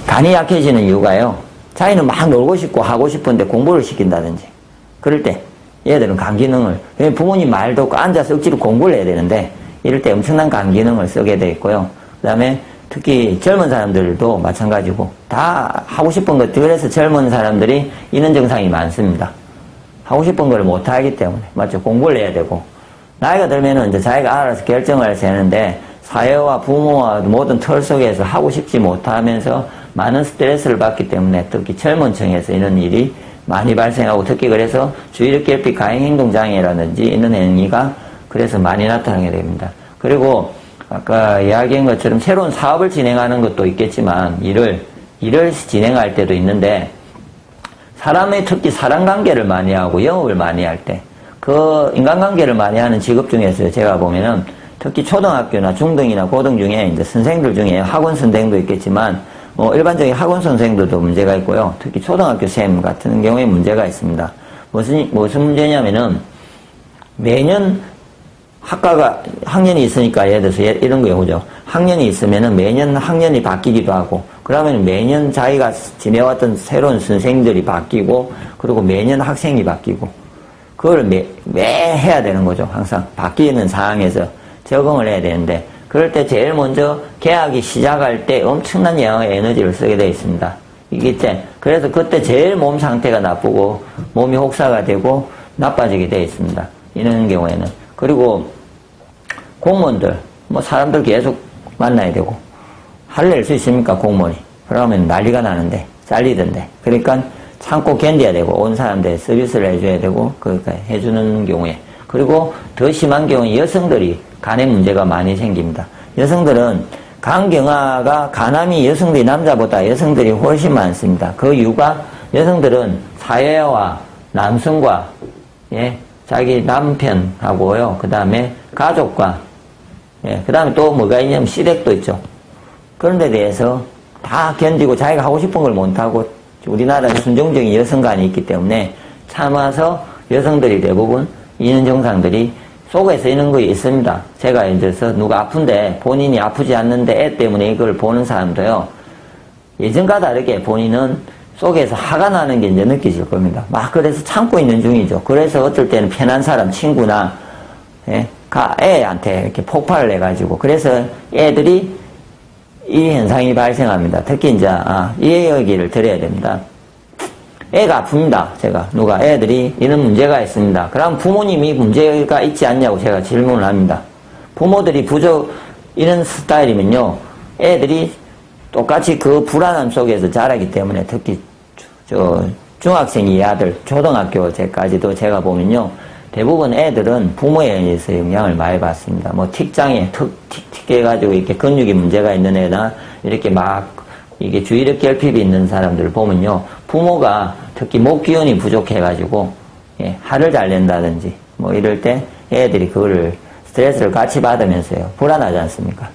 간이 약해지는 이유가요. 자기는 막 놀고 싶고 하고 싶은데 공부를 시킨다든지 그럴 때 얘들은 간 기능을 부모님 말 듣고 앉아서 억지로 공부를 해야 되는데 이럴 때 엄청난 간 기능을 쓰게 돼 있고요. 그 다음에 특히 젊은 사람들도 마찬가지고 다 하고 싶은 것들 그래서 젊은 사람들이 이런 증상이 많습니다. 하고 싶은 걸 못 하기 때문에 맞죠? 공부를 해야 되고 나이가 들면은 이제 자기가 알아서 결정을 해서 하는데 사회와 부모와 모든 틀 속에서 하고 싶지 못하면서 많은 스트레스를 받기 때문에 특히 젊은 층에서 이런 일이 많이 발생하고 특히 그래서 주의력 결핍 가행행동장애라든지 이런 행위가 그래서 많이 나타나게 됩니다. 그리고 아까 이야기한 것처럼 새로운 사업을 진행하는 것도 있겠지만 일을 진행할 때도 있는데 사람의 특히 사람관계를 많이 하고 영업을 많이 할 때 그 인간관계를 많이 하는 직업 중에서 제가 보면은 특히 초등학교나 중등이나 고등 중에 이제 선생들 중에 학원 선생도 있겠지만 일반적인 학원 선생들도 문제가 있고요. 특히 초등학교 쌤 같은 경우에 문제가 있습니다. 무슨 문제냐면은 매년 학년이 있으니까 예를 들어서 이런 거예요. 그죠? 학년이 있으면은 매년 학년이 바뀌기도 하고 그러면 매년 자기가 지내왔던 새로운 선생들이 바뀌고 그리고 매년 학생이 바뀌고 그걸 매 해야 되는 거죠. 항상 바뀌는 상황에서 적응을 해야 되는데 그럴 때 제일 먼저 계약이 시작할 때 엄청난 양의 에너지를 쓰게 되어 있습니다. 이게 그래서 그때 제일 몸 상태가 나쁘고 몸이 혹사가 되고 나빠지게 되어 있습니다. 이런 경우에는. 그리고 공무원들, 사람들 계속 만나야 되고 할 낼 수 있습니까? 공무원이. 그러면 난리가 나는데 잘리던데. 그러니까 참고 견뎌야 되고 온 사람들 서비스를 해줘야 되고 그러니까 해주는 경우에. 그리고 더 심한 경우에 여성들이 간에 문제가 많이 생깁니다. 여성들은 간경화가 간암이 여성들이 남자보다 여성들이 훨씬 많습니다. 그 이유가 여성들은 사회와 남성과 자기 남편하고요. 그 다음에 가족과 그 다음에 또 뭐가 있냐면 시댁도 있죠. 그런 데 대해서 다 견디고 자기가 하고 싶은 걸 못하고 우리나라는 순종적인 여성관이 있기 때문에 참아서 여성들이 대부분 이런 증상들이 속에서 이런 거 있습니다. 제가 예를 들어서 누가 아픈데 본인이 아프지 않는데 애 때문에 이걸 보는 사람도요. 예전과 다르게 본인은 속에서 화가 나는 게 이제 느껴질 겁니다. 막 그래서 참고 있는 중이죠. 그래서 어떨 때는 편한 사람, 친구나 애한테 이렇게 폭발을 해가지고 그래서 애들이 이 현상이 발생합니다. 특히 이제 이 얘기를 드려야 됩니다. 애가 아픕니다. 누가 애들이 이런 문제가 있습니다. 그럼 부모님이 문제가 있지 않냐고 제가 질문을 합니다. 부모들이 이런 스타일이면요. 애들이 똑같이 그 불안함 속에서 자라기 때문에 특히 중학생 이하들, 초등학교 때까지도 제가 보면요. 대부분 애들은 부모에 의해서 영향을 많이 받습니다. 틱장애, 틱 해가지고 이렇게 근육이 문제가 있는 애나 이렇게 이게 주의력 결핍이 있는 사람들을 보면요. 부모가 특히 목 기운이 부족해가지고, 화를 잘 낸다든지, 이럴 때 애들이 그거를 스트레스를 같이 받으면서요. 불안하지 않습니까?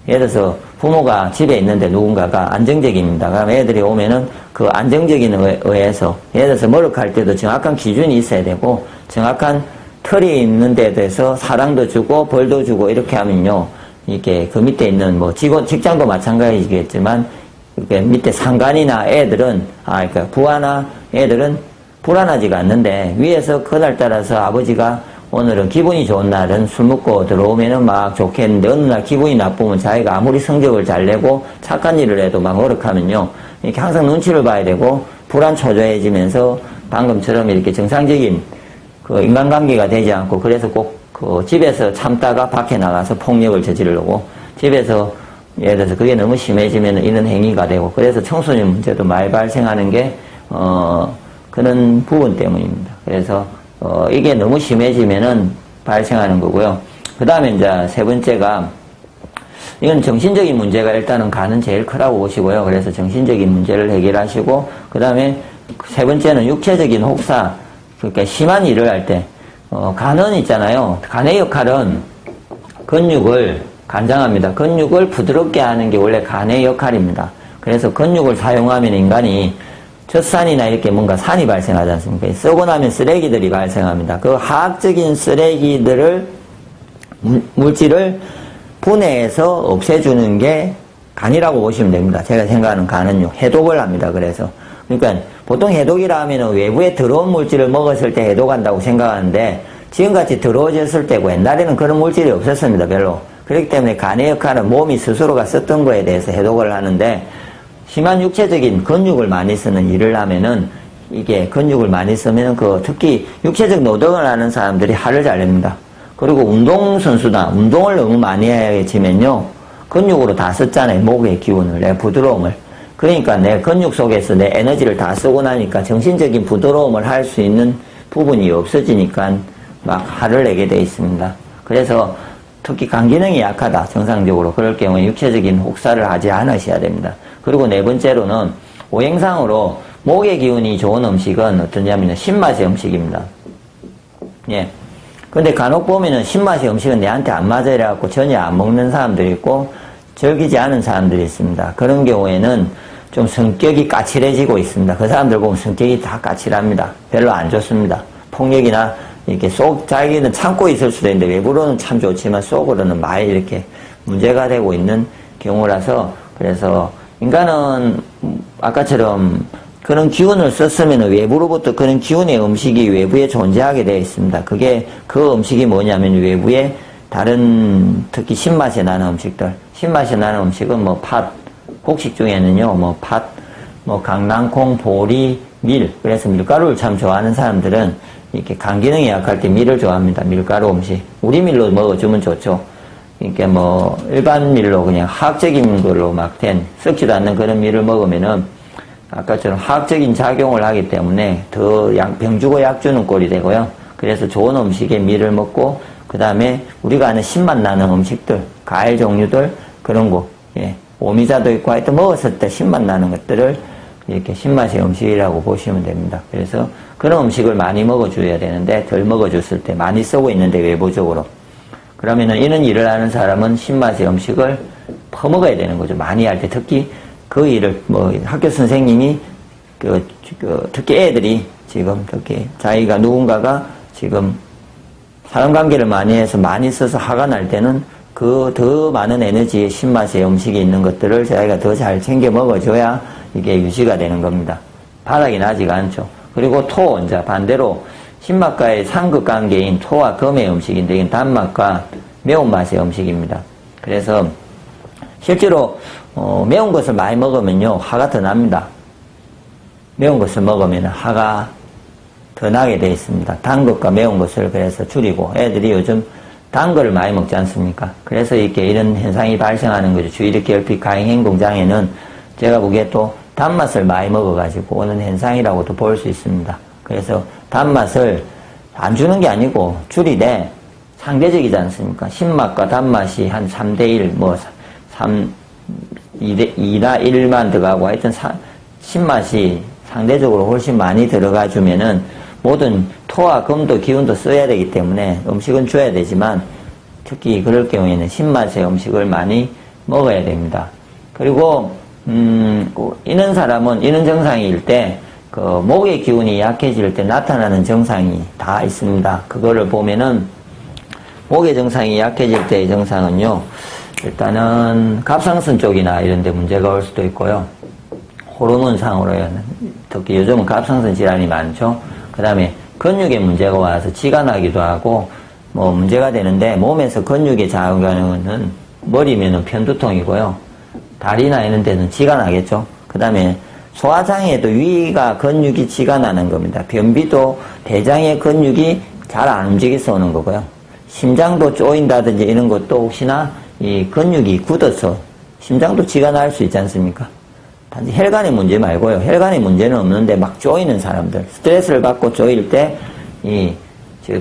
예를 들어서 부모가 집에 있는데 누군가가 안정적입니다. 그럼 애들이 오면은 그 안정적인 의해서 예를 들어서 머쓱할 때도 정확한 기준이 있어야 되고 정확한 틀이 있는 데 대해서 사랑도 주고 벌도 주고 이렇게 하면요. 이렇게 그 밑에 있는 직장도 마찬가지겠지만 이렇게 밑에 상관이나 애들은 그러니까 부하나 애들은 불안하지가 않는데 위에서 그날따라서 아버지가 오늘은 기분이 좋은 날은 술 먹고 들어오면은 막 좋겠는데 어느 날 기분이 나쁘면 자기가 아무리 성적을 잘 내고 착한 일을 해도 막 어렵하면요. 이렇게 항상 눈치를 봐야 되고 불안초조해지면서 방금처럼 이렇게 정상적인 그 인간관계가 되지 않고 그래서 꼭 그 집에서 참다가 밖에 나가서 폭력을 저지르고 집에서 예를 들어서 그게 너무 심해지면 이런 행위가 되고 그래서 청소년 문제도 많이 발생하는 게 그런 부분 때문입니다. 그래서 이게 너무 심해지면은 발생하는 거고요. 그 다음에 이제 세 번째가, 이건 정신적인 문제가 일단은 간은 제일 크다고 보시고요. 그래서 정신적인 문제를 해결하시고, 그 다음에 세 번째는 육체적인 혹사, 그러니까 심한 일을 할 때, 간은 있잖아요. 간의 역할은 근육을 간장합니다. 근육을 부드럽게 하는 게 원래 간의 역할입니다. 그래서 근육을 사용하면 인간이 젖산이나 이렇게 뭔가 산이 발생하지 않습니까? 쓰고 나면 쓰레기들이 발생합니다. 그 화학적인 쓰레기들을, 물질을 분해해서 없애주는 게 간이라고 보시면 됩니다. 제가 생각하는 간은요, 해독을 합니다. 그래서. 그러니까 보통 해독이라 하면 외부에 들어온 물질을 먹었을 때 해독한다고 생각하는데 지금같이 들어오졌을 때고 옛날에는 그런 물질이 없었습니다. 별로. 그렇기 때문에 간의 역할은 몸이 스스로가 썼던 거에 대해서 해독을 하는데 심한 육체적인 근육을 많이 쓰는 일을 하면은 이게 근육을 많이 쓰면은 특히 육체적 노동을 하는 사람들이 살을 잘 냅니다. 그리고 운동선수나 운동을 너무 많이 해야지면요 근육으로 다 썼잖아요. 목의 기운을, 내 부드러움을. 그러니까 내 근육 속에서 내 에너지를 다 쓰고 나니까 정신적인 부드러움을 할 수 있는 부분이 없어지니까 막 화를 내게 돼 있습니다. 그래서 특히 간 기능이 약하다, 정상적으로. 그럴 경우에 육체적인 혹사를 하지 않으셔야 됩니다. 그리고 네 번째로는 오행상으로 목의 기운이 좋은 음식은 어떠냐면 신맛의 음식입니다. 예. 근데 간혹 보면은 신맛의 음식은 내한테 안 맞아 이래갖고 전혀 안 먹는 사람들이 있고 즐기지 않은 사람들이 있습니다. 그런 경우에는 좀 성격이 까칠해지고 있습니다. 그 사람들 보면 성격이 다 까칠합니다. 별로 안 좋습니다. 폭력이나 이렇게 자기는 참고 있을 수도 있는데 외부로는 참 좋지만 속으로는 많이 이렇게 문제가 되고 있는 경우라서, 그래서 인간은 아까처럼 그런 기운을 썼으면 외부로부터 그런 기운의 음식이 외부에 존재하게 되어 있습니다. 그 음식이 뭐냐면 외부에 다른 특히 신맛이 나는 음식들, 신맛이 나는 음식은 곡식 중에는요, 팥, 강낭콩, 보리, 밀. 그래서 밀가루를 참 좋아하는 사람들은 이렇게 간 기능이 약할 때 밀을 좋아합니다. 밀가루 음식. 우리 밀로 먹어주면 좋죠. 그러니까 일반 밀로 그냥 화학적인 걸로 썩지도 않는 그런 밀을 먹으면은 아까처럼 화학적인 작용을 하기 때문에 더 병 주고 약 주는 꼴이 되고요. 그래서 좋은 음식에 밀을 먹고, 그 다음에 우리가 아는 신맛 나는 음식들, 과일 종류들, 그런 거, 예. 오미자도 있고 하여튼 먹었을 때 신맛 나는 것들을 이렇게 신맛의 음식이라고 보시면 됩니다. 그래서 그런 음식을 많이 먹어줘야 되는데 덜 먹어줬을 때 많이 쓰고 있는데 외부적으로. 그러면은 이런 일을 하는 사람은 신맛의 음식을 퍼먹어야 되는 거죠. 많이 할 때 특히 그 일을 학교 선생님이 특히 애들이 지금 특히 자기가 누군가가 지금 사람 관계를 많이 해서 많이 써서 화가 날 때는 그 더 많은 에너지의 신맛의 음식이 있는 것들을 자기가 더 잘 챙겨 먹어줘야 이게 유지가 되는 겁니다. 바닥이 나지가 않죠. 그리고 토, 이제 반대로 신맛과의 상극 관계인 토와 금의 음식인데 이건 단맛과 매운맛의 음식입니다. 그래서 실제로 매운 것을 많이 먹으면요 화가 더 납니다. 매운 것을 먹으면 화가 더 나게 되어 있습니다. 단 것과 매운 것을 그래서 줄이고, 애들이 요즘 단 거를 많이 먹지 않습니까? 그래서 이런 현상이 발생하는 거죠. 주의력결핍 가행행동장애는 제가 보기에 또 단맛을 많이 먹어가지고 오는 현상이라고도 볼 수 있습니다. 그래서 단맛을 안 주는 게 아니고 줄이되 상대적이지 않습니까? 신맛과 단맛이 한 3대1, 2나 1만 들어가고 하여튼 신맛이 상대적으로 훨씬 많이 들어가 주면은 모든 토와 금도 기운도 써야 되기 때문에 음식은 줘야 되지만 특히 그럴 경우에는 신맛의 음식을 많이 먹어야 됩니다. 그리고 이런 사람은 이런 정상일 때 목의 기운이 약해질 때 나타나는 정상이 다 있습니다. 그거를 보면은 목의 정상이 약해질 때의 정상은요, 일단은 갑상선 쪽이나 이런 데 문제가 올 수도 있고요. 호르몬상으로요. 특히 요즘은 갑상선 질환이 많죠. 그 다음에 근육에 문제가 와서 쥐가 나기도 하고 문제가 되는데, 몸에서 근육에 작용하는 것은 머리면은 편두통이고요. 다리나 이런 데는 쥐가 나겠죠. 그 다음에 소화장애도 위가 근육이 쥐가 나는 겁니다. 변비도 대장의 근육이 잘 안 움직여서 오는 거고요. 심장도 쪼인다든지 이런 것도 혹시나 이 근육이 굳어서 심장도 쥐가 날 수 있지 않습니까? 단지 혈관의 문제 말고요. 혈관의 문제는 없는데 막 쪼이는 사람들, 스트레스를 받고 쪼일 때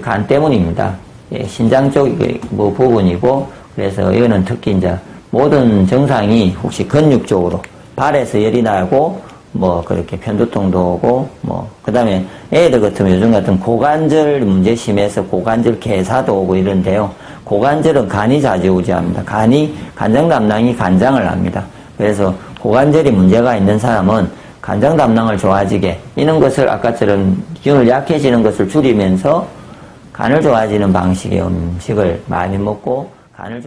간 때문입니다. 예, 신장 쪽 부분이고, 그래서 이거는 특히 이제 모든 증상이 혹시 근육 쪽으로 발에서 열이 나고 그렇게 편두통도 오고 그 다음에 애들 같으면 요즘 같은 고관절 문제 심해서 고관절 괴사도 오고 이런데요. 고관절은 간이 좌지우지합니다. 간장 담낭이 간장을 합니다. 그래서 고관절이 문제가 있는 사람은 간장 담낭을 좋아지게, 이런 것을 아까처럼 기운을 약해지는 것을 줄이면서 간을 좋아지는 방식의 음식을 많이 먹고 간을